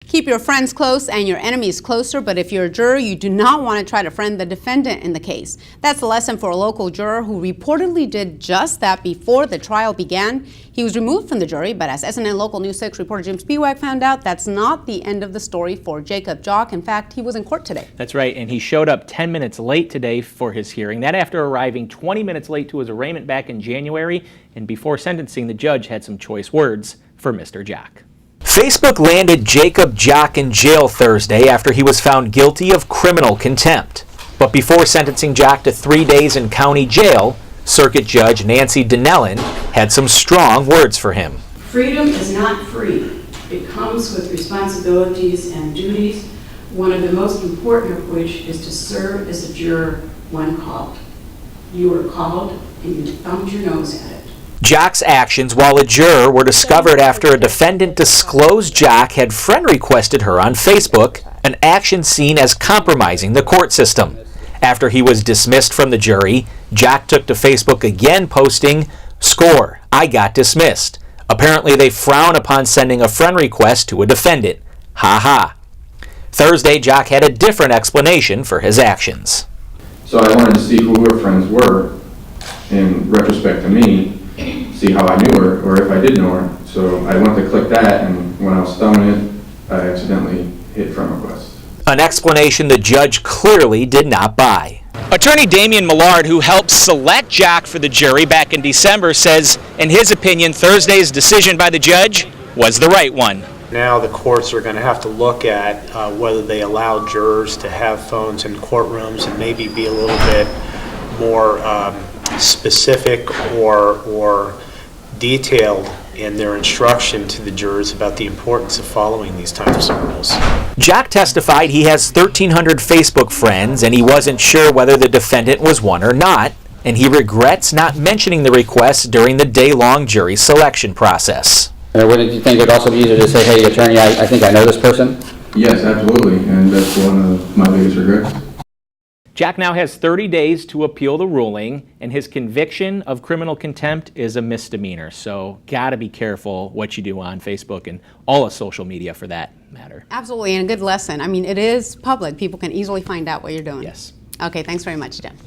Keep your friends close and your enemies closer, but if you're a juror, you do not want to try to friend the defendant in the case. That's the lesson for a local juror who reportedly did just that before the trial began. He was removed from the jury, but as SNN Local News 6 reporter Jim Spiewak found out, that's not the end of the story for Jacob Jock. In fact, he was in court today. That's right, and he showed up 10 minutes late today for his hearing. That after arriving 20 minutes late to his arraignment back in January, and before sentencing, the judge had some choice words for Mr. Jock. Facebook landed Jacob Jock in jail Thursday after he was found guilty of criminal contempt. But before sentencing Jock to 3 days in county jail, Circuit Judge Nancy Donnellan had some strong words for him. Freedom is not free. It comes with responsibilities and duties, one of the most important of which is to serve as a juror when called. You were called and you thumbed your nose at it. Jock's actions while a juror were discovered after a defendant disclosed Jock had friend requested her on Facebook, an action seen as compromising the court system. After he was dismissed from the jury, Jock took to Facebook again, posting, "Score, I got dismissed. Apparently they frown upon sending a friend request to a defendant. Ha ha." Thursday, Jock had a different explanation for his actions. So I wanted to see who her friends were in retrospect to me, see how I knew her, or if I did know her. So I went to click that, and when I was thumbing it, I accidentally hit friend request. An explanation the judge clearly did not buy. Attorney Damian Millard, who helped select Jock for the jury back in December, says, in his opinion, Thursday's decision by the judge was the right one. Now the courts are going to have to look at whether they allow jurors to have phones in courtrooms and maybe be a little bit more specific or detailed in their instruction to the jurors about the importance of following these types of rules. Jock testified he has 1,300 Facebook friends and he wasn't sure whether the defendant was one or not, and he regrets not mentioning the request during the day-long jury selection process. Wouldn't you think it would also be easier to say, hey, attorney, I think I know this person? Yes, absolutely, and that's one of my biggest regrets. Jock now has 30 days to appeal the ruling, and his conviction of criminal contempt is a misdemeanor. So gotta be careful what you do on Facebook and all of social media for that matter. Absolutely, and a good lesson. I mean, it is public. People can easily find out what you're doing. Yes. Okay, thanks very much, Jim.